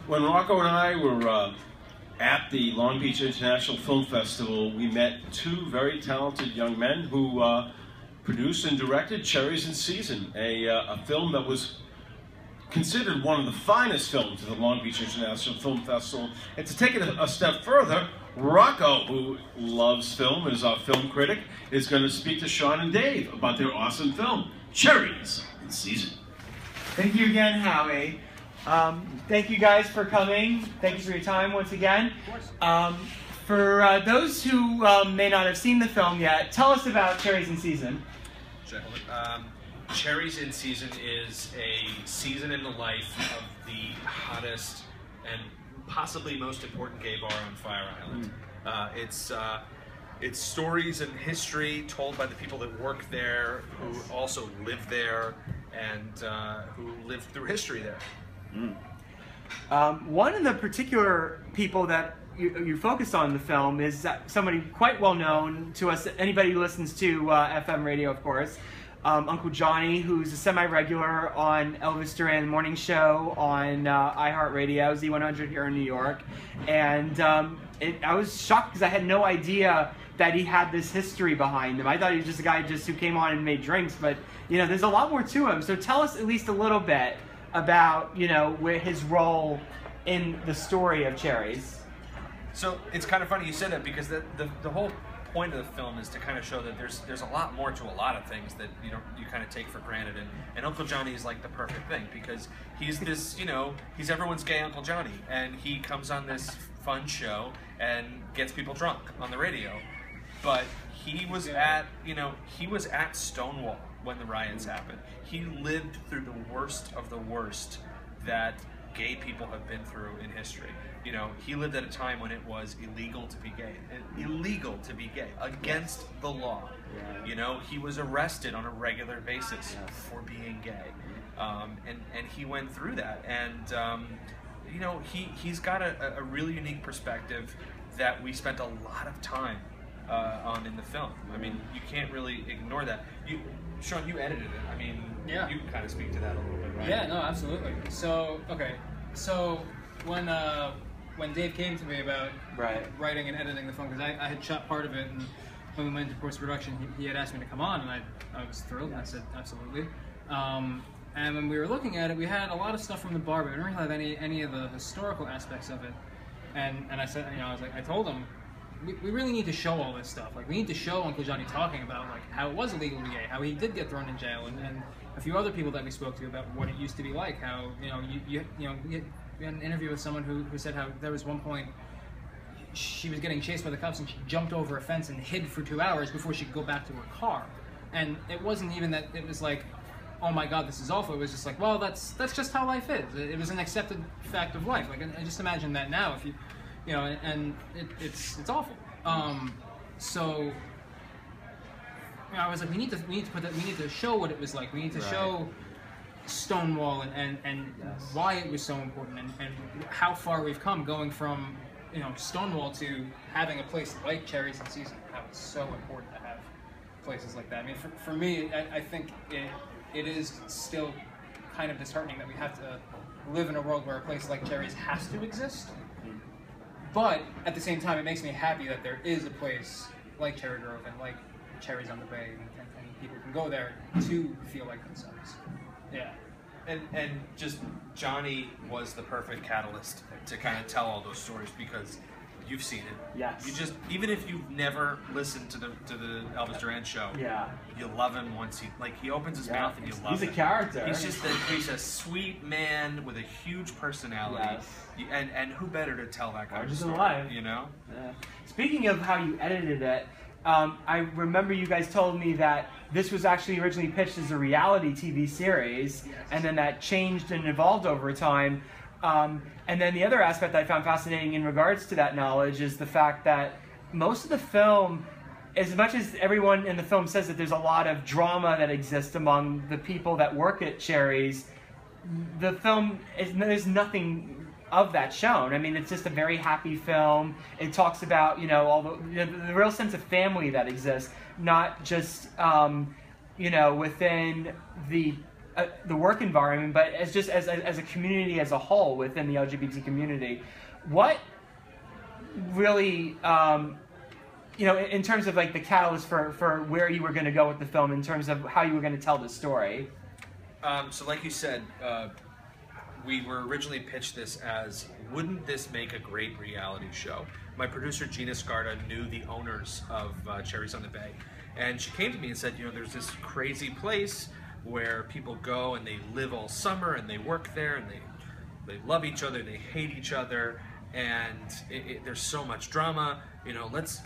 When Rocco and I were at the Long Beach International Film Festival, we met two very talented young men who produced and directed Cherries in Season, a film that was considered one of the finest films of the Long Beach International Film Festival. And to take it a step further, Rocco, who loves film and is our film critic, is going to speak to Sean and Dave about their awesome film, Cherries in Season. Thank you again, Howie. Thank you guys for coming. Thank you for your time once again. For those who may not have seen the film yet, tell us about Cherries in Season. Cherries in Season is a season in the life of the hottest and possibly most important gay bar on Fire Island. It's stories and history told by the people that work there, who also live there, and who lived through history there. One of the particular people that you focus on in the film is somebody quite well known to us, anybody who listens to FM radio, of course. Uncle Johnny, who's a semi-regular on Elvis Duran Morning Show on iHeartRadio, Z100 here in New York. And I was shocked because I had no idea that he had this history behind him. I thought he was just a guy who came on and made drinks, but there's a lot more to him. So tell us at least a little bit about where his role in the story of Cherries. So it's kind of funny you said that, because the whole point of the film is to kind of show that there's a lot more to a lot of things that you kind of take for granted, and Uncle Johnny is like the perfect thing, because he's this he's everyone's gay Uncle Johnny, and he comes on this fun show and gets people drunk on the radio, but he was at Stonewall when the riots happened. He lived through the worst of the worst that gay people have been through in history. He lived at a time when it was illegal to be gay. Against the law. He was arrested on a regular basis for being gay. And he went through that. And, he's got a really unique perspective that we spent a lot of time on in the film. I mean, you can't really ignore that. Sean, you edited it. I mean, yeah. You can kind of speak to that a little bit, right? Yeah, no, absolutely. So, okay. So, when Dave came to me about writing and editing the film, because I had shot part of it, and when we went into post-production, he had asked me to come on, and I was thrilled, and I said, absolutely. And when we were looking at it, we had a lot of stuff from the bar, but we didn't really have any of the historical aspects of it. And I said, I told him, we really need to show all this stuff. Like, we need to show Uncle Johnny talking about how it was illegal to be gay, how he did get thrown in jail, and a few other people that we spoke to about what it used to be like. How we had an interview with someone who said how there was one point she was getting chased by the cops and she jumped over a fence and hid for 2 hours before she could go back to her car. And it wasn't even that it was like, oh my God, this is awful. It was just like, well, that's just how life is. It was an accepted fact of life. Like, I just imagine that now, if and it's awful. So I was like, we need to show what it was like. We need to show Stonewall and why it was so important, and how far we've come going from Stonewall to having a place like Cherries in Season. How it's so important to have places like that. I mean, for me, I think it is still kind of disheartening that we have to live in a world where a place like Cherries has to exist. But at the same time, it makes me happy that there is a place like Cherry Grove and like Cherries on the Bay, and people can go there to feel like themselves. Yeah. And just Johnny was the perfect catalyst to kind of tell all those stories, because you've seen it. Yes. You just, even if you've never listened to the Elvis Duran show, you love him once he opens his mouth and you love him. He's a character. He's a sweet man with a huge personality. Yes. And who better to tell that kind of story? Yeah. Speaking of how you edited it, I remember you guys told me that this was actually originally pitched as a reality TV series, and then that changed and evolved over time. And then the other aspect I found fascinating in regards to that knowledge is the fact that most of the film, as much as everyone in the film says that there's a lot of drama that exists among the people that work at Cherries, the film, there's nothing of that shown. I mean, it's just a very happy film. It talks about, all the real sense of family that exists, not just, within the the work environment, but as just as a community as a whole within the LGBT community, what really, in terms of like the catalyst for where you were going to go with the film, in terms of how you were going to tell the story? So like you said, we were originally pitched this as, wouldn't this make a great reality show? My producer, Gina Scarda, knew the owners of Cherries on the Bay. And she came to me and said, there's this crazy place where people go and they live all summer and they work there and they love each other, they hate each other, and there's so much drama. Let's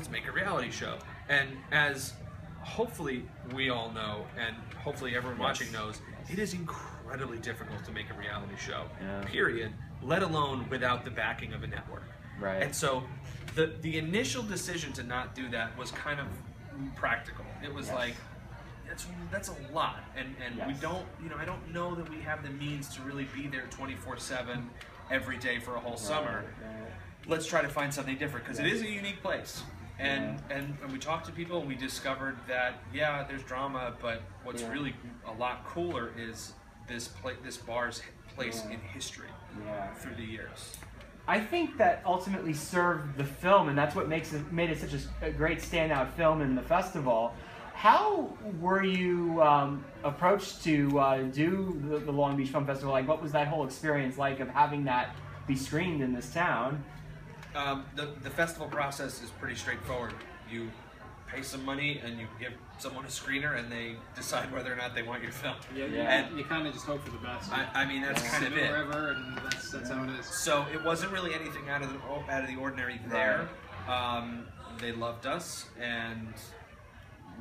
make a reality show. And as hopefully we all know, and hopefully everyone watching knows, it is incredibly difficult to make a reality show. Period. Let alone without the backing of a network. Right. And so the initial decision to not do that was kind of practical. It was like, that's a lot, and we don't, I don't know that we have the means to really be there 24/7 every day for a whole summer. Let's try to find something different, because it is a unique place. And we talked to people and we discovered that there's drama, but what's really a lot cooler is this bar's place in history through the years. I think that ultimately served the film, and that's what made it such a great standout film in the festival. How were you approached to do the Long Beach Film Festival? Like, what was that whole experience like of having that be screened in this town? The festival process is pretty straightforward. You pay some money and you give someone a screener and they decide whether or not they want your film. And you kind of just hope for the best. I mean, that's kind of it. Wherever, and that's how it is. So it wasn't really anything out of the ordinary there. They loved us and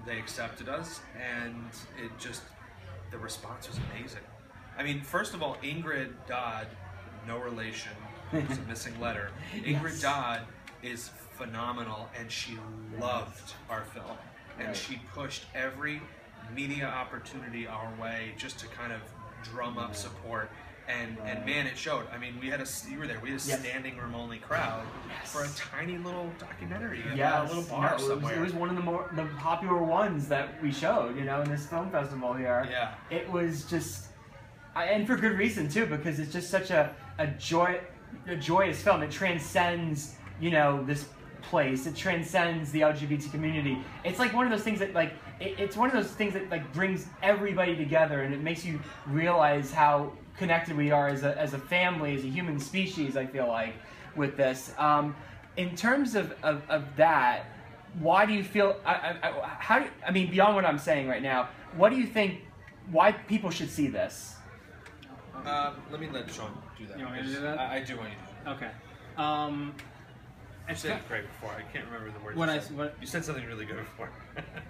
they accepted us, and the response was amazing. I mean, first of all, Ingrid Dodd, no relation, was a missing letter. Ingrid Dodd is phenomenal, and she loved our film, and she pushed every media opportunity our way just to kind of drum up support, and man, it showed. I mean, you were there. We had a standing room only crowd for a tiny little documentary in a little bar somewhere. It was one of the popular ones that we showed, in this film festival here. Yeah. It was just, and for good reason too, because it's just such a joyous film. It transcends, this place. It transcends the LGBT community. It's like one of those things that it's one of those things that brings everybody together, and it makes you realize how connected we are as a family, as a human species. I feel like with this. In terms of that, why do you feel? I mean, beyond what I'm saying right now, what do you think? Why people should see this? Let me let Sean do that. You want me to do that? I do want you to do that. Okay. You said it great before. I can't remember the words. You said something really good before.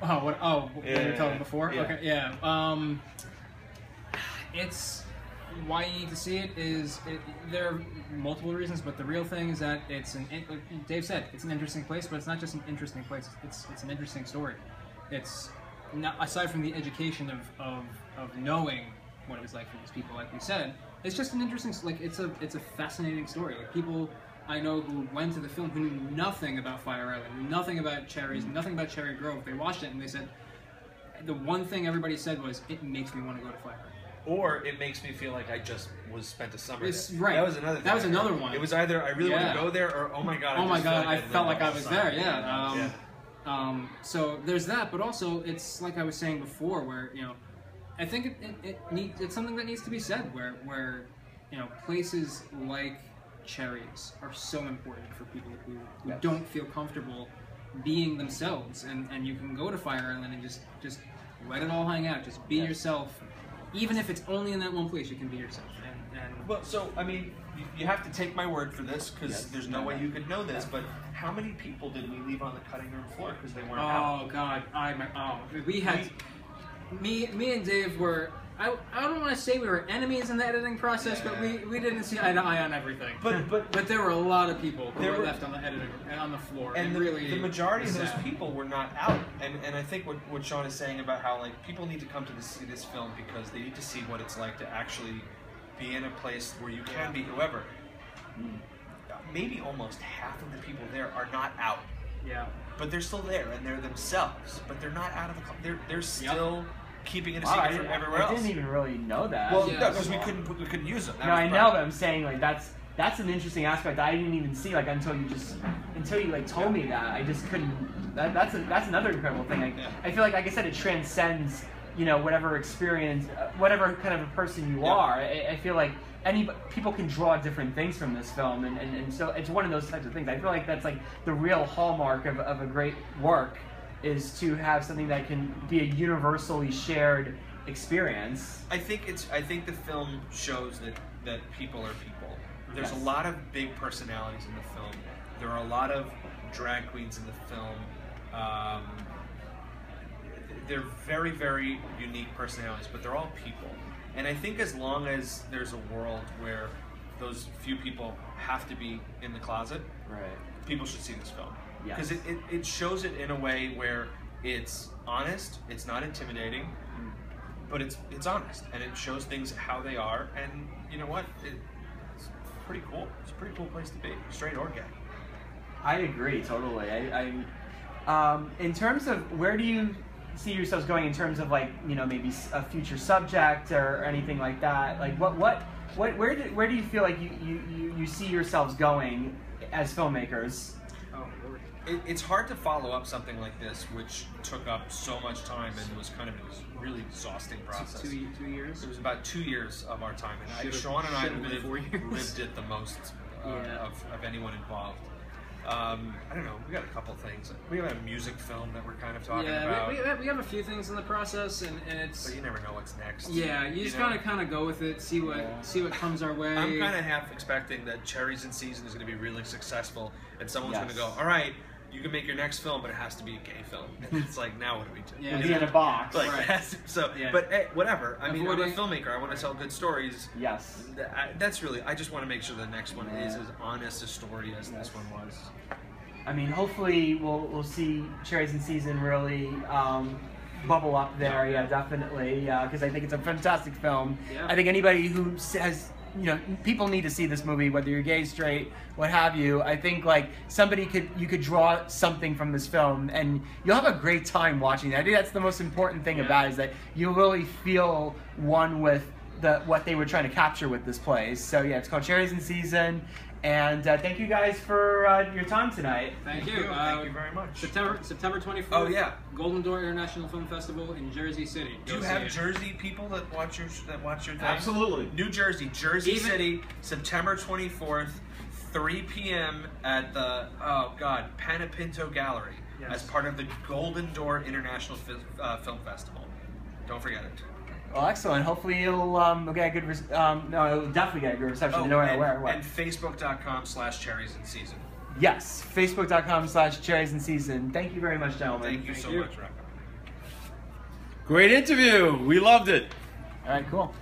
When you were talking before? Yeah. Okay, yeah. It's why you need to see it is there are multiple reasons, but the real thing is that like Dave said, it's an interesting place, but it's not just an interesting place. It's an interesting story. It's not, aside from the education of knowing what it was like for these people, like we said, it's just an interesting, it's a fascinating story. Like, people I know who went to the film who knew nothing about Fire Island, nothing about Cherries, nothing about Cherry Grove. They watched it and they said, the one thing everybody said was, it makes me want to go to Fire Island. Or it makes me feel like I just spent a summer there. Right. That was another thing. That was another one. It was either I really want to go there, or oh my god, I felt like I was there. Yeah. So there's that, but also it's like I was saying before, where I think it's something that needs to be said, where places like Cherries are so important for people who don't feel comfortable being themselves, and you can go to Fire Island and just let it all hang out, just be yourself. Even if it's only in that one place, you can be yourself. Well, so, I mean, you have to take my word for this, because there's no way you could know this, but how many people did we leave on the cutting room floor because they weren't out? Oh, God. We had... Me and Dave were... I don't want to say we were enemies in the editing process, but we didn't see eye to eye on everything. But there were a lot of people who were left on the editing on the floor. And the majority of those sad. people were not out. And I think what Sean is saying about how people need to come to see this film because they need to see what it's like to actually be in a place where you can be whoever. Maybe almost half of the people there are not out. Yeah. But they're still there and they're themselves. But they're not out of the. They're still keeping it a secret from everywhere else. I didn't even really know that. Well, no, because we couldn't use them. No, I know, but I'm saying like that's an interesting aspect I didn't even see like until you like told me that. I just couldn't. That's another incredible thing. I feel like I said, it transcends whatever experience, whatever kind of a person you are. I feel like people can draw different things from this film, and so it's one of those types of things. I feel like that's like the real hallmark of a great work, is to have something that can be a universally shared experience. I think the film shows that people are people. There's a lot of big personalities in the film. There are a lot of drag queens in the film. They're very, very unique personalities, but they're all people. And I think as long as there's a world where those few people have to be in the closet, people should see this film. Because it shows it in a way where it's honest, it's not intimidating, but it's honest, and it shows things how they are, and you know what? It's pretty cool. It's a pretty cool place to be, straight or gay. I agree, totally. In terms of where do you see yourselves going in terms of like maybe a future subject or anything like that? Like where do you feel like you see yourselves going as filmmakers? Oh, Lord. It's hard to follow up something like this, which took up so much time and was a really exhausting process. 2 years? It was about 2 years of our time, and Sean and I lived it the most of anyone involved. I don't know. We got a couple things. We have a music film that we're kind of talking about. We have a few things in the process, and it's. But you never know what's next. Yeah, you just gotta kind of go with it, see what comes our way. I'm kind of half expecting that Cherries in Season is going to be really successful, and someone's going to go, all right, you can make your next film, but it has to be a gay film. And it's like, now what do we do? Yeah, it's in a box. Like, but hey, whatever. I mean, I'm a filmmaker. I want to tell good stories. Yes. That's really. I just want to make sure the next one is as honest a story as this one was. I mean, hopefully we'll see Cherries in Season really bubble up there. Yeah, definitely. Because I think it's a fantastic film. Yeah. I think anybody who says, people need to see this movie, whether you're gay, straight, what have you. I think like you could draw something from this film, and you'll have a great time watching it. I think that's the most important thing about it, is that you really feel one with what they were trying to capture with this place. So yeah, it's called Cherries in Season. And thank you guys for your time tonight. Thank you. Thank you very much. September 24th. Oh yeah. Golden Door International Film Festival in Jersey City. Do you have Jersey people that watch your thing? Absolutely. New Jersey, City, September 24th, 3 p.m. at the Panapinto Gallery as part of the Golden Door International Film Festival. Don't forget it. Well, excellent. Hopefully it'll get a good. It'll definitely get a good reception. And Facebook.com/cherriesinseason. Yes, Facebook.com/cherriesinseason. Thank you very much, gentlemen. Thank you so much, Rocco. Great interview. We loved it. All right, cool.